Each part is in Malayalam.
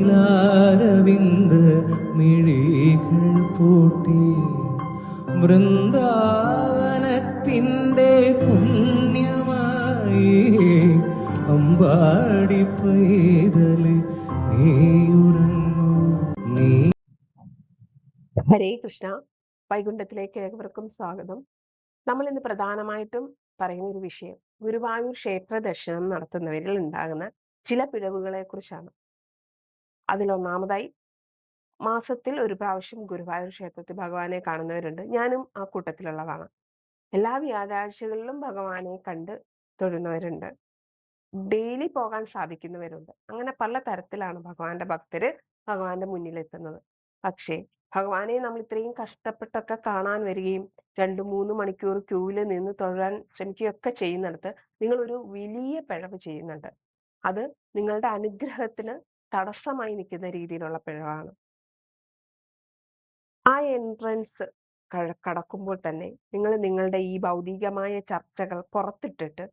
മുല്ലാരവിന്ദ മിഴികൾ പൂട്ടി വൃന്ദാവനത്തിൻ്റെ പുണ്യമായി അമ്പാടി പൈതല് നീയുറങ്ങൂ നീ. ഹരേ കൃഷ്ണ. വൈകുണ്ഠത്തിലേക്ക് ഏവർക്കും സ്വാഗതം. നമ്മൾ ഇന്ന് പ്രധാനമായിട്ടും പറയുന്ന ഒരു വിഷയം ഗുരുവായൂർ ക്ഷേത്ര ദർശനം നടത്തുന്നവരിൽ ഉണ്ടാകുന്ന ചില പിഴവുകളെ കുറിച്ചാണ്. അതിലൊന്നാമതായി, മാസത്തിൽ ഒരു പ്രാവശ്യം ഗുരുവായൂർ ക്ഷേത്രത്തിൽ ഭഗവാനെ കാണുന്നവരുണ്ട്. ഞാനും ആ കൂട്ടത്തിലുള്ളതാണ്. എല്ലാ വ്യാഴാഴ്ചകളിലും ഭഗവാനെ കണ്ട് തൊഴുന്നവരുണ്ട്. ഡെയിലി പോകാൻ സാധിക്കുന്നവരുണ്ട്. അങ്ങനെ പല തരത്തിലാണ് ഭഗവാന്റെ ഭക്തര് ഭഗവാന്റെ മുന്നിലെത്തുന്നത്. പക്ഷേ ഭഗവാനെ നമ്മൾ ഇത്രയും കഷ്ടപ്പെട്ടൊക്കെ കാണാൻ വരികയും 2-3 മണിക്കൂർ ക്യൂവിൽ നിന്ന് തൊഴാൻ ശ്രമിക്കുകയൊക്കെ ചെയ്യുന്നിടത്ത് നിങ്ങൾ ഒരു വലിയ പിഴവ് ചെയ്യുന്നുണ്ട്. അത് നിങ്ങളുടെ അനുഗ്രഹത്തിന് തടസ്സമായി നിൽക്കുന്ന രീതിയിലുള്ള പിഴവാണ്. ആ എൻട്രൻസ് കടക്കുമ്പോൾ തന്നെ നിങ്ങൾ നിങ്ങളുടെ ഈ ഭൗതികമായ ചർച്ചകൾ പുറത്തിട്ടിട്ട്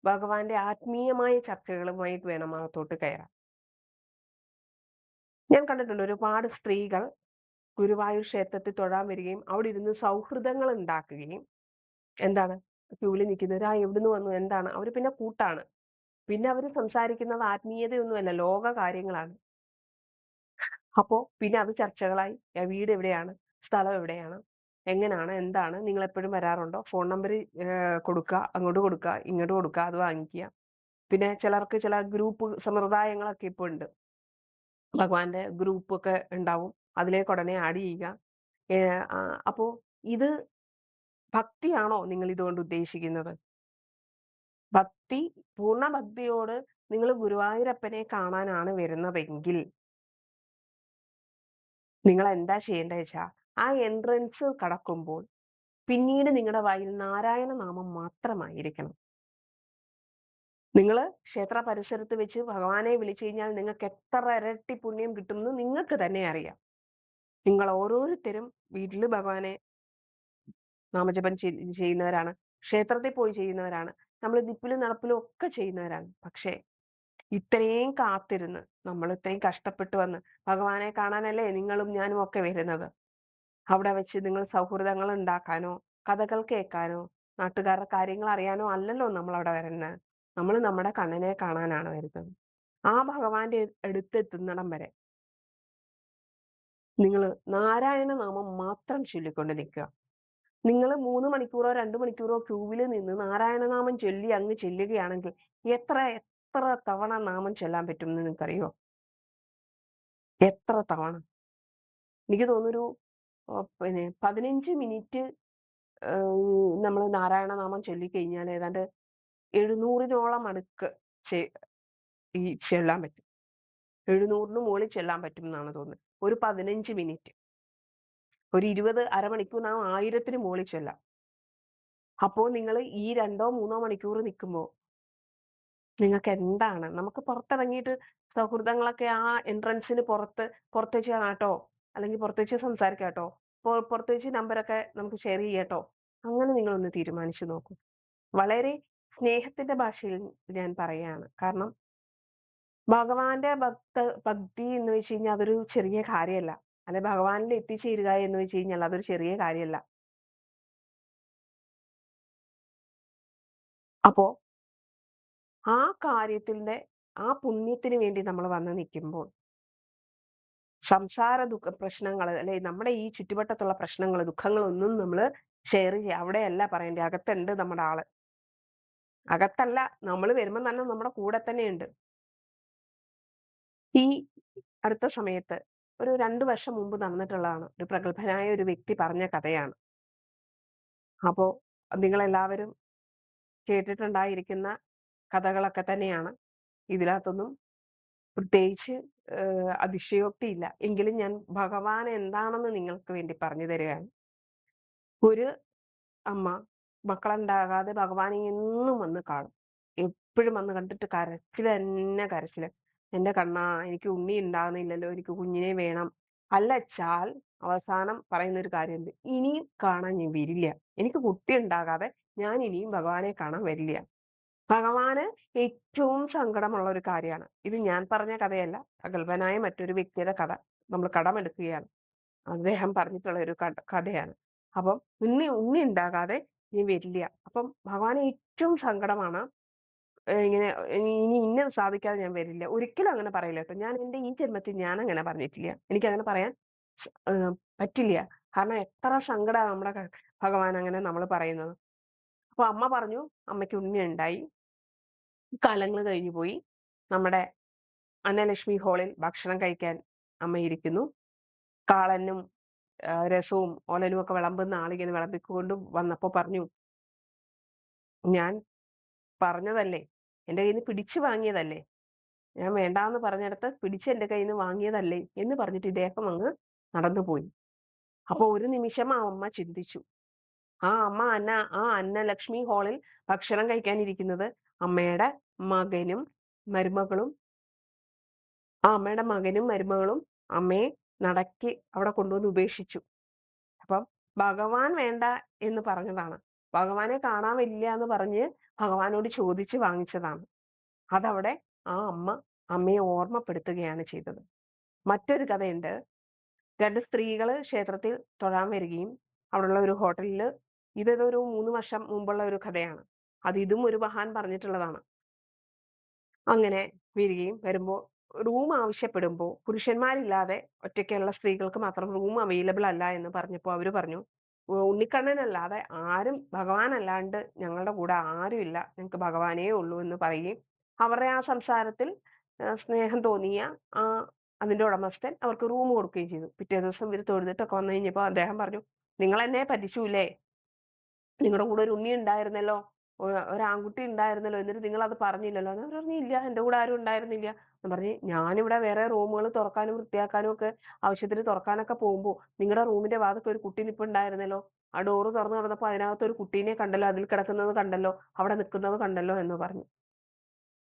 ഭഗവാന്റെ ആത്മീയമായ ചർച്ചകളുമായിട്ട് വേണം അകത്തോട്ട് കയറാൻ. ഞാൻ കണ്ടിട്ടുണ്ട് ഒരുപാട് സ്ത്രീകൾ ഗുരുവായൂർ ക്ഷേത്രത്തിൽ തൊഴാൻ വരികയും അവിടെ ഇരുന്ന് സൗഹൃദങ്ങൾ ഉണ്ടാക്കുകയും, എന്താണ് ക്യൂവിൽ നിൽക്കുന്നവർ എവിടുന്ന് വന്നു, എന്താണ്, അവർ പിന്നെ കൂട്ടാണ്. പിന്നെ അവർ സംസാരിക്കുന്നത് ആത്മീയതയൊന്നുമല്ല, ലോക കാര്യങ്ങളാണ്. അപ്പോ പിന്നെ അത് ചർച്ചകളായി. വീട് എവിടെയാണ്, സ്ഥലം എവിടെയാണ്, എങ്ങനെയാണ്, എന്താണ്, നിങ്ങൾ എപ്പോഴും വരാറുണ്ടോ, ഫോൺ നമ്പർ കൊടുക്കുക, അങ്ങോട്ട് കൊടുക്കുക, ഇങ്ങോട്ട് കൊടുക്കുക, അത് വാങ്ങിക്കുക. പിന്നെ ചിലർക്ക് ചില ഗ്രൂപ്പ് സമ്പ്രദായങ്ങളൊക്കെ ഇപ്പോൾ ഉണ്ട്. ഭഗവാന്റെ ഗ്രൂപ്പൊക്കെ ഉണ്ടാവും, അതിലേക്ക് ഉടനെ ആഡ് ചെയ്യുക. അപ്പോ ഇത് ഭക്തിയാണോ നിങ്ങൾ ഇതുകൊണ്ട് ഉദ്ദേശിക്കുന്നത്? ഭക്തി, പൂർണ്ണ ഭക്തിയോട് നിങ്ങൾ ഗുരുവായൂരപ്പനെ കാണാനാണ് വരുന്നതെങ്കിൽ നിങ്ങൾ എന്താ ചെയ്യേണ്ടത് വെച്ചാൽ ആ എൻട്രൻസ് കടക്കുമ്പോൾ പിന്നീട് നിങ്ങളുടെ വായിൽ നാരായണ നാമം മാത്രമായിരിക്കണം. നിങ്ങൾ ക്ഷേത്ര പരിസരത്ത് വെച്ച് ഭഗവാനെ വിളിച്ചു കഴിഞ്ഞാൽ നിങ്ങൾക്ക് എത്ര ഇരട്ടി പുണ്യം കിട്ടുമെന്ന് നിങ്ങൾക്ക് തന്നെ അറിയാം. നിങ്ങൾ ഓരോരുത്തരും വീട്ടിൽ ഭഗവാനെ നാമജപം ചെയ്യുന്നവരാണ്, ക്ഷേത്രത്തിൽ പോയി ചെയ്യുന്നവരാണ്, നമ്മൾ ദിപ്പിലും നടപ്പിലും ഒക്കെ ചെയ്യുന്നവരാണ്. പക്ഷേ ഇത്രയും കാത്തിരുന്ന് നമ്മൾ ഇത്രയും കഷ്ടപ്പെട്ട് വന്ന് ഭഗവാനെ കാണാനല്ലേ നിങ്ങളും ഞാനും ഒക്കെ വരുന്നത്. അവിടെ വെച്ച് നിങ്ങൾ സൗഹൃദങ്ങൾ ഉണ്ടാക്കാനോ കഥകൾ കേൾക്കാനോ നാട്ടുകാരുടെ കാര്യങ്ങൾ അറിയാനോ അല്ലല്ലോ നമ്മൾ അവിടെ വരുന്നത്. നമ്മൾ നമ്മുടെ കണ്ണനെ കാണാനാണ് വരുന്നത്. ആ ഭഗവാന്റെ അടുത്തെത്തുന്നിടം വരെ നിങ്ങൾ നാരായണ നാമം മാത്രം ചൊല്ലിക്കൊണ്ട് നിൽക്കുക. നിങ്ങൾ 3 മണിക്കൂറോ 2 മണിക്കൂറോ ക്യൂവിൽ നിന്ന് നാരായണനാമം ചൊല്ലി അങ്ങ് ചെല്ലുകയാണെങ്കിൽ എത്ര എത്ര തവണ നാമം ചൊല്ലാൻ പറ്റും എന്ന് നിങ്ങൾക്കറിയോ? എത്ര തവണ? എനിക്ക് തോന്നുന്നൊരു 15 മിനിറ്റ് നമ്മൾ നാരായണനാമം ചൊല്ലിക്കഴിഞ്ഞാൽ ഏതാണ്ട് 700-നോളം അടുക്ക് ചെല്ലാൻ പറ്റും. 700-ന് മുകളിൽ ചെല്ലാൻ പറ്റും എന്നാണ് തോന്നുന്നത്. ഒരു 15 മിനിറ്റ്, ഒരു 20 അരമണിക്കൂറിനാവും 1000-ന് മുകളിൽ ചൊല്ലാം. അപ്പോൾ നിങ്ങൾ ഈ 2-3 മണിക്കൂർ നിൽക്കുമ്പോൾ നിങ്ങൾക്ക് എന്താണ്, നമുക്ക് പുറത്തിറങ്ങിയിട്ട് സൗഹൃദങ്ങളൊക്കെ ആ എൻട്രൻസിന് പുറത്ത് വെച്ച് കാണാട്ടോ, അല്ലെങ്കിൽ പുറത്ത് വെച്ച് സംസാരിക്കാട്ടോ, പുറത്ത് വെച്ച് നമ്പറൊക്കെ നമുക്ക് ഷെയർ ചെയ്യാട്ടോ, അങ്ങനെ നിങ്ങളൊന്ന് തീരുമാനിച്ചു നോക്കൂ. വളരെ സ്നേഹത്തിന്റെ ഭാഷയിൽ ഞാൻ പറയുകയാണ്. കാരണം ഭഗവാന്റെ ഭക്തി എന്ന് വെച്ച് കഴിഞ്ഞാൽ അതൊരു ചെറിയ കാര്യമല്ല. അല്ലെ ഭഗവാനിൽ എത്തിച്ചേരുക എന്ന് വെച്ച് കഴിഞ്ഞാൽ അതൊരു ചെറിയ കാര്യമല്ല. അപ്പോ ആ കാര്യത്തിന്റെ ആ പുണ്യത്തിന് വേണ്ടി നമ്മൾ വന്ന് നിൽക്കുമ്പോൾ സംസാര പ്രശ്നങ്ങൾ, അല്ലെ നമ്മുടെ ഈ ചുറ്റുവട്ടത്തുള്ള പ്രശ്നങ്ങൾ, ദുഃഖങ്ങളൊന്നും നമ്മൾ ഷെയർ ചെയ്യുക അവിടെയല്ല പറയേണ്ടത്. അകത്തുണ്ട് നമ്മുടെ ആള്. അകത്തല്ല, നമ്മൾ വരുമ്പോൾ തന്നെ നമ്മുടെ കൂടെ തന്നെയുണ്ട്. ഈ അടുത്ത സമയത്ത് ഒരു 2 വർഷം മുമ്പ് നടന്നിട്ടുള്ളതാണ്. ഒരു പ്രഗത്ഭനായ ഒരു വ്യക്തി പറഞ്ഞ കഥയാണ്. അപ്പോ നിങ്ങളെല്ലാവരും കേട്ടിട്ടുണ്ടായിരിക്കുന്ന കഥകളൊക്കെ തന്നെയാണ്. ഇതിനകത്തൊന്നും പ്രത്യേകിച്ച് അതിശയോക്തി ഇല്ല. എങ്കിലും ഞാൻ ഭഗവാൻ എന്താണെന്ന് നിങ്ങൾക്ക് വേണ്ടി പറഞ്ഞു തരികയാണ്. ഒരു അമ്മ മക്കളുണ്ടാകാതെ ഭഗവാനെ എന്നും വന്ന് കാണും. എപ്പോഴും വന്ന് കണ്ടിട്ട് കരച്ചിൽ തന്നെ കരച്ചില്. എന്റെ കണ്ണാ, എനിക്ക് ഉണ്ണി ഉണ്ടാകുന്നില്ലല്ലോ, എനിക്ക് കുഞ്ഞിനെ വേണം. അല്ലച്ചാൽ അവസാനം പറയുന്ന ഒരു കാര്യമുണ്ട്, ഇനിയും കാണാൻ ഞാൻ വരില്ല, എനിക്ക് കുട്ടി ഉണ്ടാകാതെ ഞാൻ ഇനിയും ഭഗവാനെ കാണാൻ വരില്ല. ഭഗവാന് ഏറ്റവും സങ്കടമുള്ള ഒരു കാര്യമാണ്. ഇത് ഞാൻ പറഞ്ഞ കഥയല്ല. പ്രഗത്ഭനായ മറ്റൊരു വ്യക്തിയുടെ കഥ നമ്മൾ കടമെടുക്കുകയാണ്. അദ്ദേഹം പറഞ്ഞിട്ടുള്ള ഒരു കഥയാണ്. അപ്പം ഉണ്ണി ഉണ്ടാകാതെ ഇനി വരില്ല. അപ്പം ഭഗവാന് ഏറ്റവും സങ്കടമാണ്. ഇങ്ങനെ ഇനി ഇന്നത് സാധിക്കാതെ ഞാൻ വരില്ല. ഒരിക്കലും അങ്ങനെ പറയില്ല ട്ടോ. ഞാൻ എന്റെ ഈ ജന്മത്തിൽ ഞാൻ അങ്ങനെ പറഞ്ഞിട്ടില്ല. എനിക്കങ്ങനെ പറയാൻ പറ്റില്ല. കാരണം എത്ര സങ്കടാ നമ്മുടെ ഭഗവാൻ അങ്ങനെ നമ്മള് പറയുന്നത്. അപ്പൊ അമ്മ പറഞ്ഞു, അമ്മയ്ക്ക് ഉണ്ണി ഉണ്ടായി. കാലങ്ങൾ കഴിഞ്ഞു പോയി. നമ്മുടെ അന്നലക്ഷ്മി ഹാളിൽ ഭക്ഷണം കഴിക്കാൻ അമ്മ ഇരിക്കുന്നു. കാളനും രസവും ഓലനും ഒക്കെ വിളമ്പുന്ന ആളിങ്ങനെ വിളമ്പിക്കൊണ്ട് വന്നപ്പോ പറഞ്ഞു, ഞാൻ പറഞ്ഞതല്ലേ, എന്റെ കയ്യിൽ നിന്ന് പിടിച്ചു വാങ്ങിയതല്ലേ, ഞാൻ വേണ്ടാന്ന് പറഞ്ഞിടത്ത് പിടിച്ച് എന്റെ കയ്യിൽ നിന്ന് വാങ്ങിയതല്ലേ എന്ന് പറഞ്ഞിട്ട് ഇദ്ദേഹം അങ്ങ് നടന്നുപോയി. അപ്പൊ ഒരു നിമിഷം ആ അമ്മ ചിന്തിച്ചു. ആ അന്നലക്ഷ്മി ഹാളിൽ ഭക്ഷണം കഴിക്കാനിരിക്കുന്നത് അമ്മയുടെ മകനും മരുമകളും അമ്മയുടെ മകനും മരുമകളും അമ്മയെ നടക്കി അവിടെ കൊണ്ടുവന്ന് ഉപേക്ഷിച്ചു. അപ്പം ഭഗവാൻ വേണ്ട എന്ന് പറഞ്ഞതാണ്. ഭഗവാനെ കാണാൻ വരില്ല എന്ന് പറഞ്ഞ് ഭഗവാനോട് ചോദിച്ച് വാങ്ങിച്ചതാണ്. അതവിടെ ആ അമ്മ അമ്മയെ ഓർമ്മപ്പെടുത്തുകയാണ് ചെയ്തത്. മറ്റൊരു കഥയുണ്ട്. 2 സ്ത്രീകള് ക്ഷേത്രത്തിൽ തൊഴാൻ വരികയും അവിടെയുള്ള ഒരു ഹോട്ടലില് ഇതൊരു 3 വർഷം മുമ്പുള്ള ഒരു കഥയാണ്. ഇതും ഒരു മഹാൻ പറഞ്ഞിട്ടുള്ളതാണ്. അങ്ങനെ വരുമ്പോ റൂം ആവശ്യപ്പെടുമ്പോ പുരുഷന്മാരില്ലാതെ ഒറ്റയ്ക്കുള്ള സ്ത്രീകൾക്ക് മാത്രം റൂം അവൈലബിൾ അല്ല എന്ന് പറഞ്ഞപ്പോ അവര് പറഞ്ഞു, ഉണ്ണിക്കണ്ണനല്ലാതെ ആരും ഭഗവാൻ അല്ലാണ്ട് ഞങ്ങളുടെ കൂടെ ആരുമില്ല. ഞങ്ങൾക്ക് ഭഗവാനേ ഉള്ളൂ എന്ന് പറയുകയും അവരുടെ ആ സംസാരത്തിൽ സ്നേഹം തോന്നിയ ആ അതിന്റെ ഉടമസ്ഥൻ അവർക്ക് റൂം കൊടുക്കുകയും ചെയ്തു. പിറ്റേ ദിവസം ഇവര് തൊഴുതിട്ടൊക്കെ വന്നു കഴിഞ്ഞപ്പോ അദ്ദേഹം പറഞ്ഞു, നിങ്ങൾ എന്നെ പറ്റിച്ചൂലേ, നിങ്ങളുടെ കൂടെ ഒരു ഉണ്ണി ഉണ്ടായിരുന്നല്ലോ, ഒരാൺകുട്ടി ഉണ്ടായിരുന്നല്ലോ, എന്നിട്ട് നിങ്ങൾ അത് പറഞ്ഞില്ലല്ലോ. എന്ന് പറഞ്ഞു, ഇല്ല, എന്റെ കൂടെ ആരും ഉണ്ടായിരുന്നില്ല എന്ന് പറഞ്ഞ് ഞാനിവിടെ വേറെ റൂമുകൾ തുറക്കാനും വൃത്തിയാക്കാനും ഒക്കെ ആവശ്യത്തിന് തുറക്കാനൊക്കെ പോകുമ്പോ നിങ്ങളുടെ റൂമിന്റെ വാതിൽക്ക് ഒരു കുട്ടി നിൽപ്പുണ്ടായിരുന്നല്ലോ, ആ ഡോറ് തുറന്നു കിടന്നപ്പോ അതിനകത്ത് ഒരു കുട്ടീനെ കണ്ടല്ലോ, അതിൽ കിടക്കുന്നത് കണ്ടല്ലോ, അവിടെ നിൽക്കുന്നത് കണ്ടല്ലോ എന്ന് പറഞ്ഞു.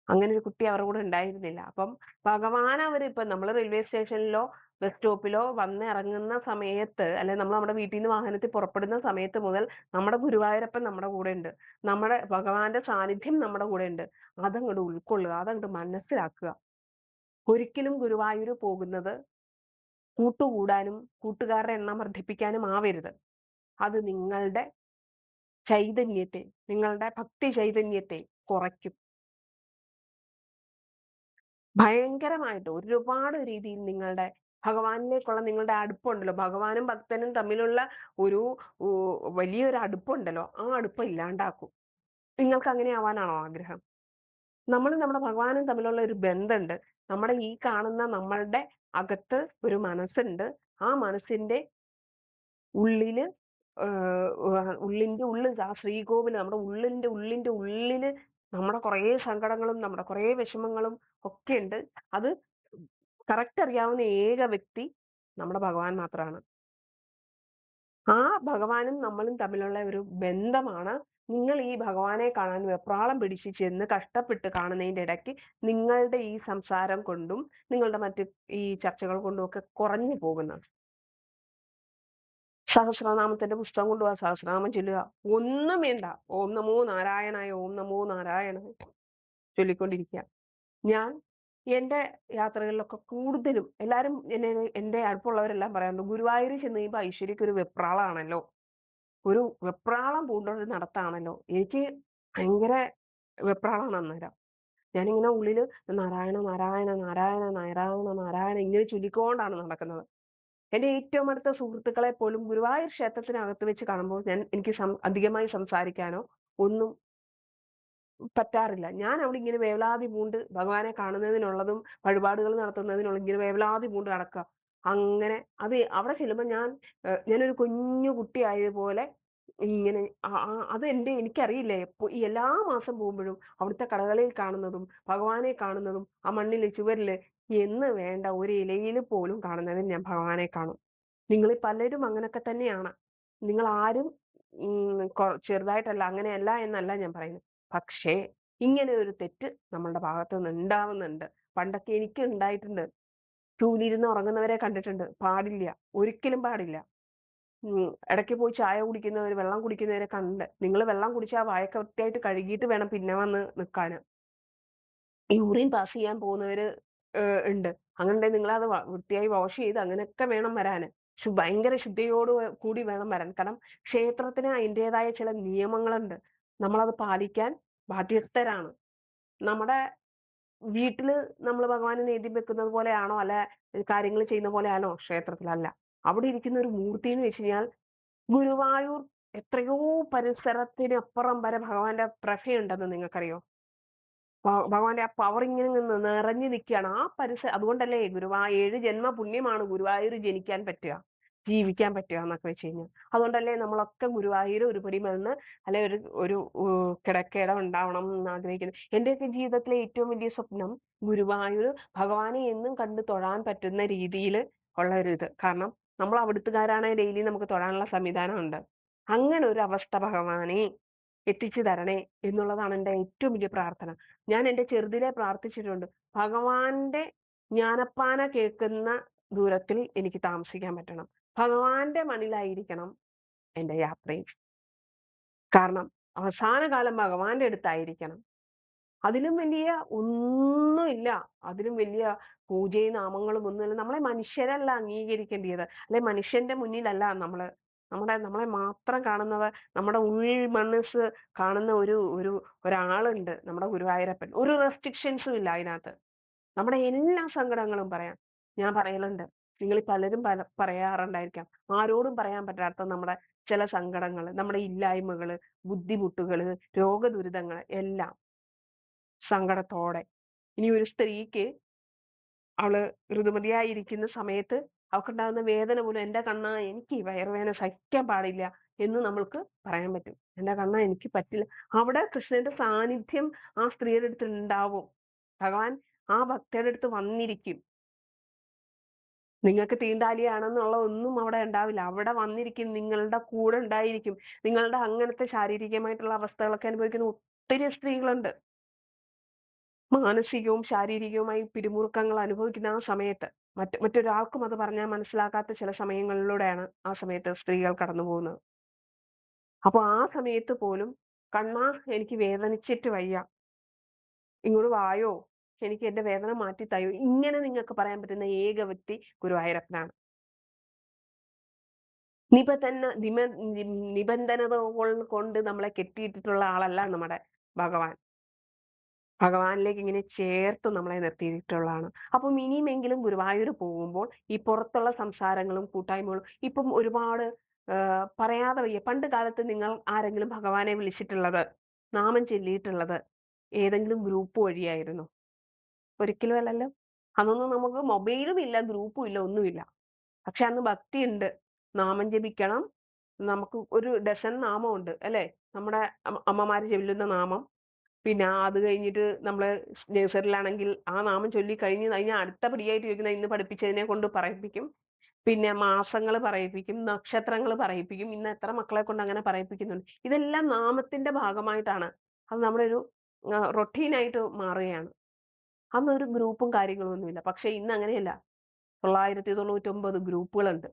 അങ്ങനെ ഒരു കുട്ടി അവരുടെ കൂടെ ഉണ്ടായിരുന്നില്ല. അപ്പം ഭഗവാൻ അവരിപ്പോ നമ്മള് റെയിൽവേ സ്റ്റേഷനിലോ ബസ് സ്റ്റോപ്പിലോ വന്നിറങ്ങുന്ന സമയത്ത്, അല്ലെ നമ്മൾ നമ്മുടെ വീട്ടിൽ നിന്ന് വാഹനത്തിൽ പുറപ്പെടുന്ന സമയത്ത് മുതൽ നമ്മുടെ ഗുരുവായൂരപ്പൻ നമ്മുടെ കൂടെ ഉണ്ട്. നമ്മുടെ ഭഗവാന്റെ സാന്നിധ്യം നമ്മുടെ കൂടെ ഉണ്ട്. അതങ്ങോട്ട് ഉൾക്കൊള്ളുക, അതങ്ങോട്ട് മനസ്സിലാക്കുക. ഒരിക്കലും ഗുരുവായൂർ പോകുന്നത് കൂട്ടുകൂടാനും കൂട്ടുകാരുടെ എണ്ണം വർദ്ധിപ്പിക്കാനും ആവരുത്. അത് നിങ്ങളുടെ ചൈതന്യത്തെ, നിങ്ങളുടെ ഭക്തി ചൈതന്യത്തെ കുറയ്ക്കും. ഭയങ്കരമായിട്ട് ഒരുപാട് രീതിയിൽ ഭഗവാനിലേക്കുള്ള നിങ്ങളുടെ അടുപ്പമുണ്ടല്ലോ, ഭഗവാനും ഭക്തനും തമ്മിലുള്ള ഒരു വലിയൊരു അടുപ്പുണ്ടല്ലോ, ആ അടുപ്പം ഇല്ലാണ്ടാക്കും. നിങ്ങൾക്ക് അങ്ങനെ ആവാനാണോ ആഗ്രഹം? നമ്മളും നമ്മുടെ ഭഗവാനും തമ്മിലുള്ള ഒരു ബന്ധമുണ്ട്. നമ്മുടെ ഈ കാണുന്ന നമ്മളുടെ അകത്ത് ഒരു മനസ്സുണ്ട്. ആ മനസ്സിന്റെ ഉള്ളില് ഉള്ളിന്റെ ഉള്ളിൽ ആ ശ്രീകോവില് നമ്മുടെ ഉള്ളിന്റെ ഉള്ളില് നമ്മുടെ കുറേ സങ്കടങ്ങളും നമ്മുടെ കുറേ വിഷമങ്ങളും ഒക്കെ ഉണ്ട്. അത് കറക്റ്റ് അറിയാവുന്ന ഏക വ്യക്തി നമ്മുടെ ഭഗവാൻ മാത്രമാണ്. ആ ഭഗവാനും നമ്മളും തമ്മിലുള്ള ഒരു ബന്ധമാണ്. നിങ്ങൾ ഈ ഭഗവാനെ കാണാൻ വെപ്രാളം പിടിച്ച് ചെന്ന് കഷ്ടപ്പെട്ട് കാണുന്നതിന്റെ ഇടയ്ക്ക് നിങ്ങളുടെ ഈ സംസാരം കൊണ്ടും നിങ്ങളുടെ മറ്റ് ഈ ചർച്ചകൾ കൊണ്ടും ഒക്കെ കുറഞ്ഞു പോകുന്നത്. സഹസ്രനാമത്തിന്റെ പുസ്തകം കൊണ്ടുപോവാ, സഹസ്രനാമം ചൊല്ലുക, ഒന്നും വേണ്ട. ഓം നമോ നാരായണായ, ഓം നമോ നാരായണായ ചൊല്ലിക്കൊണ്ടിരിക്കുക. ഞാൻ എന്റെ യാത്രകളിലൊക്കെ കൂടുതലും എല്ലാരും എന്റെ അടുപ്പമുള്ളവരെല്ലാം പറയാറുണ്ട്, ഗുരുവായൂർ ചെന്ന് കഴിയുമ്പോ ഐശ്വര്യക്ക് ഒരു വെപ്രാളാണല്ലോ, ഒരു വെപ്രാളം പൂണ്ട ഒരു നടത്താണല്ലോ. എനിക്ക് ഭയങ്കര വെപ്രാളാണ് അന്നേരം. ഞാനിങ്ങനെ ഉള്ളില് നാരായണ നാരായണ നാരായണ നാരായണ നാരായണ ഇങ്ങനെ ചൊല്ലിക്കൊണ്ടാണ് നടക്കുന്നത്. എന്റെ ഏറ്റവും അടുത്ത സുഹൃത്തുക്കളെ പോലും ഗുരുവായൂർ ക്ഷേത്രത്തിനകത്ത് വെച്ച് കാണുമ്പോൾ എനിക്ക് അധികമായി സംസാരിക്കാനോ ഒന്നും പറ്റാറില്ല. ഞാൻ അവിടെ ഇങ്ങനെ വേവലാതി പൂണ്ട് ഭഗവാനെ കാണുന്നതിനുള്ളതും വഴിപാടുകൾ നടത്തുന്നതിനുള്ള ഇങ്ങനെ വേവലാതി പൂണ്ട് നടക്കുക. അങ്ങനെ അവിടെ ചെല്ലുമ്പോൾ ഞാനൊരു കുഞ്ഞു കുട്ടി ആയതുപോലെ ഇങ്ങനെ അത് എനിക്കറിയില്ല, ഈ എല്ലാ മാസം പോകുമ്പോഴും അവിടുത്തെ കടകളിൽ കാണുന്നതും ഭഗവാനെ കാണുന്നതും ആ മണ്ണില് ചുവരില് എന്ന് വേണ്ട ഒരു ഇലയിൽ പോലും കാണുന്നതിന് ഞാൻ ഭഗവാനെ കാണും. നിങ്ങൾ പലരും അങ്ങനൊക്കെ തന്നെയാണ്. നിങ്ങൾ ആരും ചെറുതായിട്ടല്ല, അങ്ങനെയല്ല എന്നല്ല ഞാൻ പറയുന്നത്. പക്ഷേ ഇങ്ങനെ ഒരു തെറ്റ് നമ്മളുടെ ഭാഗത്ത് നിന്ന് ഉണ്ടാവുന്നുണ്ട്. പണ്ടൊക്കെ എനിക്ക് ഉണ്ടായിട്ടുണ്ട്. ക്യൂവിലിരുന്ന് ഉറങ്ങുന്നവരെ കണ്ടിട്ടുണ്ട്. പാടില്ല, ഒരിക്കലും പാടില്ല. ഇടയ്ക്ക് പോയി ചായ കുടിക്കുന്നവര്, വെള്ളം കുടിക്കുന്നവരെ കണ്ട് നിങ്ങൾ വെള്ളം കുടിച്ചാ വായൊക്കെ വൃത്തിയായിട്ട് കഴുകിയിട്ട് വേണം പിന്നെ വന്ന് നിക്കാന്. യൂറിൻ പാസ് ചെയ്യാൻ പോകുന്നവര് ഉണ്ട്. അങ്ങനുണ്ടെങ്കിൽ നിങ്ങളത് വൃത്തിയായി വാഷ് ചെയ്ത് അങ്ങനെയൊക്കെ വേണം വരാന്. ഭയങ്കര ശുദ്ധിയോട് കൂടി വേണം വരാൻ. കാരണം ക്ഷേത്രത്തിന് അതിന്റേതായ ചില നിയമങ്ങളുണ്ട്. നമ്മളത് പാലിക്കാൻ ബാധ്യസ്ഥരാണ്. നമ്മുടെ വീട്ടില് നമ്മള് ഭഗവാന് നൈവേദ്യം വെക്കുന്നത് പോലെയാണോ അല്ല കാര്യങ്ങൾ ചെയ്യുന്ന പോലെയാണോ ക്ഷേത്രത്തിൽ? അല്ല. അവിടെ ഇരിക്കുന്ന ഒരു മൂർത്തി എന്ന് വെച്ച് കഴിഞ്ഞാൽ ഗുരുവായൂർ എത്രയോ പരിസരത്തിനപ്പുറം വരെ ഭഗവാന്റെ പ്രഭയുണ്ടെന്ന് നിങ്ങൾക്കറിയോ? ഭഗവാന്റെ ആ പവർ ഇങ്ങനെ നിറഞ്ഞു നിൽക്കുകയാണ് ആ അതുകൊണ്ടല്ലേ 7 ജന്മ പുണ്യമാണ് ഗുരുവായൂർ ജനിക്കാൻ പറ്റുക, ജീവിക്കാൻ പറ്റുക എന്നൊക്കെ വെച്ച് കഴിഞ്ഞാൽ. അതുകൊണ്ടല്ലേ നമ്മളൊക്കെ ഗുരുവായൂർ ഒരു പടി മണ്ണ് അല്ലെ ഒരു ഒരു കിടക്കയിടം ഉണ്ടാവണം എന്ന് ആഗ്രഹിക്കുന്നത്. എന്റെയൊക്കെ ജീവിതത്തിലെ ഏറ്റവും വലിയ സ്വപ്നം ഗുരുവായൂർ ഭഗവാനെ എന്നും കണ്ട് തൊഴാൻ പറ്റുന്ന രീതിയിൽ ഉള്ള ഒരു ഇത്. കാരണം നമ്മൾ അവിടുത്തുകാരാണ്, ഡെയിലി നമുക്ക് തൊഴാനുള്ള സംവിധാനം ഉണ്ട്. അങ്ങനെ ഒരു അവസ്ഥ ഭഗവാനെ എത്തിച്ചു തരണേ എന്നുള്ളതാണ് എൻ്റെ ഏറ്റവും വലിയ പ്രാർത്ഥന. ഞാൻ എൻ്റെ ചെറുതിലെ പ്രാർത്ഥിച്ചിട്ടുണ്ട്. ഭഗവാന്റെ ജ്ഞാനപ്പാന കേൾക്കുന്ന ദൂരത്തിൽ എനിക്ക് താമസിക്കാൻ പറ്റണം. ഭഗവാന്റെ മണിലായിരിക്കണം എൻ്റെ യാത്രയും. കാരണം അവസാന കാലം ഭഗവാന്റെ അടുത്തായിരിക്കണം. അതിലും വലിയ ഒന്നുമില്ല. അതിലും വലിയ പൂജയും നാമങ്ങളും ഒന്നുമില്ല. നമ്മളെ മനുഷ്യരല്ല അംഗീകരിക്കേണ്ടിയത്. അല്ലെ മനുഷ്യന്റെ മുന്നിലല്ല നമ്മളെ മാത്രം കാണുന്നത്. നമ്മുടെ ഉള്ളിൽ മനസ്സ് കാണുന്ന ഒരാളുണ്ട്, നമ്മുടെ ഗുരുവായൂരപ്പൻ. ഒരു റെസ്ട്രിക്ഷൻസും ഇല്ല അതിനകത്ത്. നമ്മുടെ എല്ലാ സങ്കടങ്ങളും പറയാം. ഞാൻ പറയലുണ്ട്, നിങ്ങൾ പലരും പറയാറുണ്ടായിരിക്കാം, ആരോടും പറയാൻ പറ്റാത്ത നമ്മുടെ ചില സങ്കടങ്ങള്, നമ്മുടെ ഇല്ലായ്മകള്, ബുദ്ധിമുട്ടുകള്, രോഗദുരിതങ്ങള് എല്ലാം സങ്കടത്തോടെ. ഇനി ഒരു സ്ത്രീക്ക് അവള് ഋതുമതിയായിരിക്കുന്ന സമയത്ത് അവൾക്കുണ്ടാകുന്ന വേദന പോലും, എന്റെ കണ്ണാ എനിക്ക് വയറുവേദന സഹിക്കാൻ പാടില്ല എന്ന് നമ്മൾക്ക് പറയാൻ പറ്റും. എന്റെ കണ്ണാ എനിക്ക് പറ്റില്ല. അവിടെ കൃഷ്ണന്റെ സാന്നിധ്യം ആ സ്ത്രീയുടെ അടുത്ത് ഉണ്ടാവും. ഭഗവാൻ ആ ഭക്തയുടെ അടുത്ത് വന്നിരിക്കും. നിങ്ങൾക്ക് തീണ്ടാലിയാണെന്നുള്ള ഒന്നും അവിടെ ഉണ്ടാവില്ല. അവിടെ വന്നിരിക്കും, നിങ്ങളുടെ കൂടെ ഉണ്ടായിരിക്കും. നിങ്ങളുടെ അങ്ങനത്തെ ശാരീരികമായിട്ടുള്ള അവസ്ഥകളൊക്കെ അനുഭവിക്കുന്ന ഒത്തിരി സ്ത്രീകളുണ്ട്. മാനസികവും ശാരീരികവുമായി പിരിമുറുക്കങ്ങൾ അനുഭവിക്കുന്ന ആ സമയത്ത് മറ്റൊരാൾക്കും അത് പറഞ്ഞാൽ മനസ്സിലാക്കാത്ത ചില സമയങ്ങളിലൂടെയാണ് ആ സമയത്ത് സ്ത്രീകൾ കടന്നു പോകുന്നത്. അപ്പൊ ആ സമയത്ത് പോലും കണ്ണാ എനിക്ക് വേദനിച്ചിട്ട് വയ്യ, ഇങ്ങോട്ട് വായോ, എനിക്ക് എന്റെ വേദന മാറ്റി തയോ, ഇങ്ങനെ നിങ്ങൾക്ക് പറയാൻ പറ്റുന്ന ഏക വ്യക്തി ഗുരുവായൂരപ്പനാണ്. നിബന്ധനകൾ കൊണ്ട് നമ്മളെ കെട്ടിയിട്ടിട്ടുള്ള ആളല്ല നമ്മുടെ ഭഗവാൻ. ഭഗവാനിലേക്ക് ഇങ്ങനെ ചേർത്ത് നമ്മളെ നിർത്തിയിട്ടുള്ളതാണ്. അപ്പം ഇനിയുമെങ്കിലും ഗുരുവായൂർ പോകുമ്പോൾ ഈ പുറത്തുള്ള സംസാരങ്ങളും കൂട്ടായ്മകളും ഇപ്പം ഒരുപാട് പറയാതെ വയ്യ. പണ്ട് കാലത്ത് നിങ്ങൾ ആരെങ്കിലും ഭഗവാനെ വിളിച്ചിട്ടുള്ളത്, നാമം ചൊല്ലിയിട്ടുള്ളത് ഏതെങ്കിലും ഗ്രൂപ്പ് വഴിയായിരുന്നു? ഒരിക്കലും അല്ലല്ലോ. അന്നൊന്നും നമുക്ക് മൊബൈലും ഇല്ല, ഗ്രൂപ്പും ഇല്ല, ഒന്നുമില്ല. പക്ഷെ അന്ന് ഭക്തിയുണ്ട്. നാമം ജപിക്കണം. നമുക്ക് ഒരു ഡസൻ നാമമുണ്ട് അല്ലെ? നമ്മുടെ അമ്മമാര് ചൊല്ലുന്ന നാമം. പിന്നെ അത് കഴിഞ്ഞിട്ട് നമ്മള് നഴ്സറിയിലാണെങ്കിൽ ആ നാമം ചൊല്ലി കഴിഞ്ഞാൽ അടുത്ത പടിയായിട്ട് ചോദിക്കുന്നത് ഇന്ന് പഠിപ്പിച്ചതിനെ കൊണ്ട് പറയിപ്പിക്കും. പിന്നെ മാസങ്ങൾ പറയിപ്പിക്കും, നക്ഷത്രങ്ങൾ പറയിപ്പിക്കും. ഇന്ന് എത്ര മക്കളെ കൊണ്ട് അങ്ങനെ പറയിപ്പിക്കുന്നുണ്ട്. ഇതെല്ലാം നാമത്തിന്റെ ഭാഗമായിട്ടാണ്. അത് നമ്മുടെ ഒരു റൊട്ടീനായിട്ട് മാറുകയാണ്. അന്നൊരു ഗ്രൂപ്പും കാര്യങ്ങളും ഒന്നുമില്ല. പക്ഷെ ഇന്ന് അങ്ങനെയല്ല. 999 ഗ്രൂപ്പുകളുണ്ട്.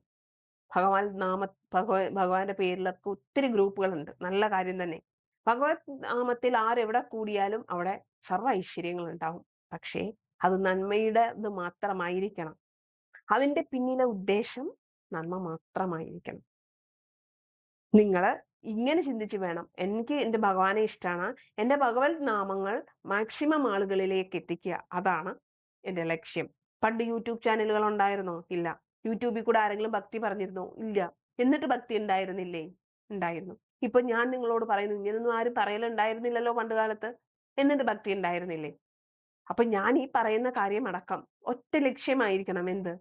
ഭഗവാന്റെ പേരിലൊക്കെ ഒത്തിരി ഗ്രൂപ്പുകളുണ്ട്. നല്ല കാര്യം തന്നെ. ഭഗവത് നാമത്തിൽ ആരെവിടെ കൂടിയാലും അവിടെ സർവ്വ ഐശ്വര്യങ്ങൾ ഉണ്ടാവും. പക്ഷേ അത് നന്മയുടെ ഇത് മാത്രമായിരിക്കണം. അതിന്റെ പിന്നിലെ ഉദ്ദേശം നന്മ മാത്രമായിരിക്കണം. നിങ്ങള് ഇങ്ങനെ ചിന്തിച്ച് വേണം. എനിക്ക് എന്റെ ഭഗവാനെ ഇഷ്ടമാണ്, എന്റെ ഭഗവത് നാമങ്ങൾ മാക്സിമം ആളുകളിലേക്ക് എത്തിക്കുക, അതാണ് എന്റെ ലക്ഷ്യം. പണ്ട് യൂട്യൂബ് ചാനലുകൾ ഉണ്ടായിരുന്നോ? ഇല്ല. യൂട്യൂബിൽ കൂടെ ആരെങ്കിലും ഭക്തി പറഞ്ഞിരുന്നോ? ഇല്ല. എന്നിട്ട് ഭക്തി ഉണ്ടായിരുന്നില്ലേ? ഉണ്ടായിരുന്നു. ഇപ്പൊ ഞാൻ നിങ്ങളോട് പറയുന്നു, ഇങ്ങനൊന്നും ആരും പറയലുണ്ടായിരുന്നില്ലല്ലോ പണ്ട് കാലത്ത്, എന്നിട്ട് ഭക്തി ഉണ്ടായിരുന്നില്ലേ? അപ്പൊ ഞാൻ ഈ പറയുന്ന കാര്യം അടക്കം ഒറ്റ ലക്ഷ്യമായിരിക്കണം. എന്ത്?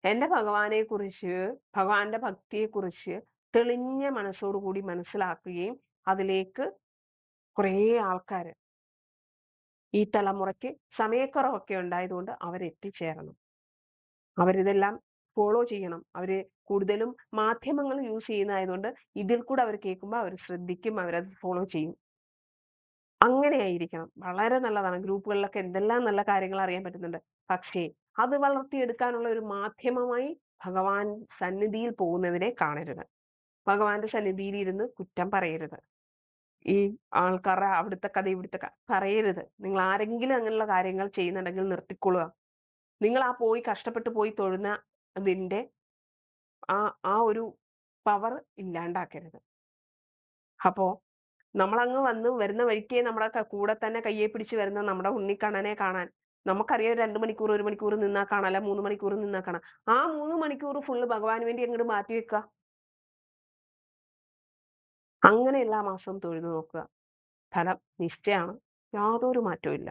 എന്റെ ഭഗവാനെ കുറിച്ച്, ഭഗവാന്റെ ഭക്തിയെ കുറിച്ച് തെളിഞ്ഞ മനസ്സോടുകൂടി മനസ്സിലാക്കുകയും അതിലേക്ക് കുറേ ആൾക്കാര്, ഈ തലമുറയ്ക്ക് സമയക്കുറവൊക്കെ ഉണ്ടായതുകൊണ്ട് അവരെത്തിച്ചേരണം. അവരിതെല്ലാം ഫോളോ ചെയ്യണം. അവര് കൂടുതലും മാധ്യമങ്ങൾ യൂസ് ചെയ്യുന്നതായതുകൊണ്ട് ഇതിൽ കൂടെ അവർ കേൾക്കുമ്പോൾ അവർ ശ്രദ്ധിക്കും, അവരത് ഫോളോ ചെയ്യും. അങ്ങനെയായിരിക്കണം. വളരെ നല്ലതാണ്. ഗ്രൂപ്പുകളിലൊക്കെ എന്തെല്ലാം നല്ല കാര്യങ്ങൾ അറിയാൻ പറ്റുന്നുണ്ട്. പക്ഷേ അത് വളർത്തിയെടുക്കാനുള്ള ഒരു മാധ്യമമായി ഭഗവാൻ സന്നിധിയിൽ പോകുന്നതിനെ കാണരുത്. ഭഗവാന്റെ സന്നിധിയിൽ ഇരുന്ന് കുറ്റം പറയരുത്. ഈ ആൾക്കാരുടെ അവിടുത്തെ കഥ ഇവിടുത്തെ പറയരുത്. നിങ്ങൾ ആരെങ്കിലും അങ്ങനെയുള്ള കാര്യങ്ങൾ ചെയ്യുന്നുണ്ടെങ്കിൽ നിർത്തിക്കൊള്ളുക. നിങ്ങൾ ആ പോയി കഷ്ടപ്പെട്ട് പോയി തൊഴുന്ന അതിന്റെ ആ ആ ഒരു പവർ ഇല്ലാണ്ടാക്കരുത്. അപ്പോ നമ്മളങ്ങ് വന്ന് വരുന്ന വഴിക്കേ നമ്മുടെ കൂടെ തന്നെ കയ്യെ പിടിച്ച് വരുന്ന നമ്മുടെ ഉണ്ണിക്കണ്ണനെ കാണാൻ നമുക്കറിയാം 2 മണിക്കൂർ 1 മണിക്കൂർ നിന്നാ കാണാം, അല്ല 3 മണിക്കൂർ നിന്നാ കാണാം. ആ 3 മണിക്കൂർ ഫുള്ള് ഭഗവാന് വേണ്ടി അങ്ങോട്ട് മാറ്റി വെക്കുക. അങ്ങനെ എല്ലാ മാസവും തൊഴുതു നോക്കുക. ഫലം നിശ്ചയാണ്. യാതൊരു മാറ്റവും ഇല്ല.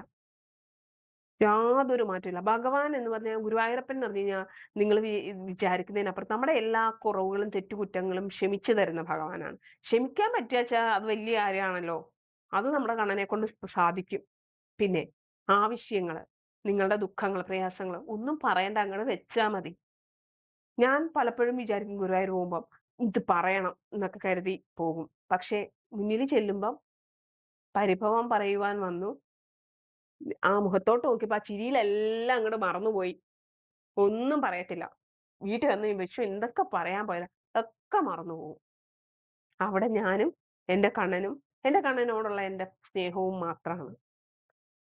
യാതൊരു മാറ്റമില്ല. ഭഗവാൻ എന്ന് പറഞ്ഞാൽ ഗുരുവായൂരപ്പൻ എന്ന് പറഞ്ഞു കഴിഞ്ഞാൽ നിങ്ങൾ വിചാരിക്കുന്നതിനപ്പുറം നമ്മുടെ എല്ലാ കുറവുകളും തെറ്റുകുറ്റങ്ങളും ക്ഷമിച്ചു തരുന്ന ഭഗവാനാണ്. ക്ഷമിക്കാൻ പറ്റുകച്ചാൽ അത് വലിയ കാര്യമാണല്ലോ. അത് നമ്മുടെ കണ്ണനെ കൊണ്ട് സാധിക്കും. പിന്നെ ആവശ്യങ്ങള്, നിങ്ങളുടെ ദുഃഖങ്ങൾ, പ്രയാസങ്ങൾ ഒന്നും പറയണ്ട, അങ്ങോട്ട് വെച്ചാ മതി. ഞാൻ പലപ്പോഴും വിചാരിക്കും ഗുരുവായൂർ പോകുമ്പം ഇത് പറയണം എന്നൊക്കെ കരുതി പോകും. പക്ഷെ മുന്നിൽ ചെല്ലുമ്പം പരിഭവം പറയുവാൻ വന്നു. ആ മുഖത്തോട്ട് നോക്കിയപ്പോ ആ ചിരിയിലെല്ലാം അങ്ങോട്ട് മറന്നുപോയി. ഒന്നും പറയത്തില്ല. വീട്ടിൽ വന്ന് കഴിയുമ്പോ എന്തൊക്കെ പറയാൻ പോയതാ ഒക്കെ മറന്നുപോകും. അവിടെ ഞാനും എന്റെ കണ്ണനോടുള്ള എന്റെ സ്നേഹവും മാത്രമാണ്.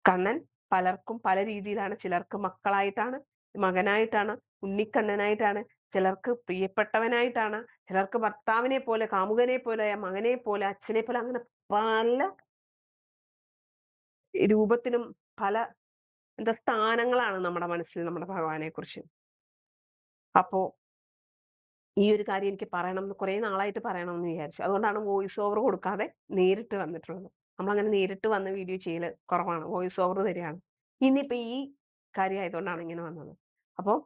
കണ്ണൻ പലർക്കും പല രീതിയിലാണ്. ചിലർക്ക് മക്കളായിട്ടാണ്, മകനായിട്ടാണ്, ഉണ്ണിക്കണ്ണനായിട്ടാണ്, ചിലർക്ക് പ്രിയപ്പെട്ടവനായിട്ടാണ്, ചിലർക്ക് ഭർത്താവിനെ പോലെ, കാമുകനെ പോലെ, മകനെ പോലെ, അച്ഛനെ പോലെ, അങ്ങനെ പല രൂപത്തിലും പല സ്ഥാനങ്ങളാണ് നമ്മുടെ മനസ്സിൽ നമ്മുടെ ഭഗവാനെ കുറിച്ച്. അപ്പോ ഈ ഒരു കാര്യം എനിക്ക് പറയണം എന്ന് കുറെ നാളായിട്ട് പറയണം എന്ന് വിചാരിച്ചു. അതുകൊണ്ടാണ് വോയിസ് ഓവർ കൊടുക്കാതെ നേരിട്ട് വന്നിട്ടുള്ളത്. നമ്മളങ്ങനെ നേരിട്ട് വന്ന് വീഡിയോ ചെയ്യല് കുറവാണ്. വോയിസ് ഓവർ തരികയാണ്. ഇന്നിപ്പോ ഈ കാര്യം ആയതുകൊണ്ടാണ് ഇങ്ങനെ വന്നത്. അപ്പോൾ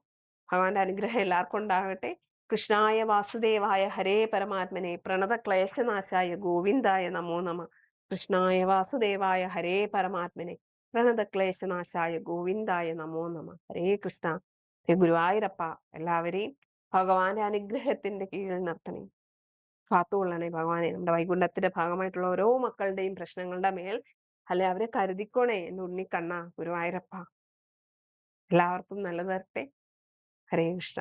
ഭഗവാന്റെ അനുഗ്രഹം എല്ലാവർക്കും ഉണ്ടാകട്ടെ. കൃഷ്ണായ വാസുദേവായ ഹരേ പരമാത്മനെ പ്രണത ക്ലേശനാശായ ഗോവിന്ദായ നമോ നമ. കൃഷ്ണായ വാസുദേവായ ഹരേ പരമാത്മനെ പ്രണത ക്ലേശനാശായ ഗോവിന്ദായ നമോ നമ. ഹരേ കൃഷ്ണ. ഗുരുവായൂരപ്പ എല്ലാവരെയും ഭഗവാന്റെ അനുഗ്രഹത്തിന്റെ കീഴിൽ നിർത്തണേ, കാത്തുകൊള്ളണേ ഭഗവാനെ. നമ്മുടെ വൈകുണ്ഠത്തിന്റെ ഭാഗമായിട്ടുള്ള ഓരോ മക്കളുടെയും പ്രശ്നങ്ങളുടെ മേൽ അല്ലെ അവരെ കരുതിക്കോണേ എന്റെ ഉണ്ണിക്കണ്ണ ഗുരുവായൂരപ്പ. എല്ലാവർക്കും നല്ലത് വരട്ടെ. ഹരേ കൃഷ്ണ.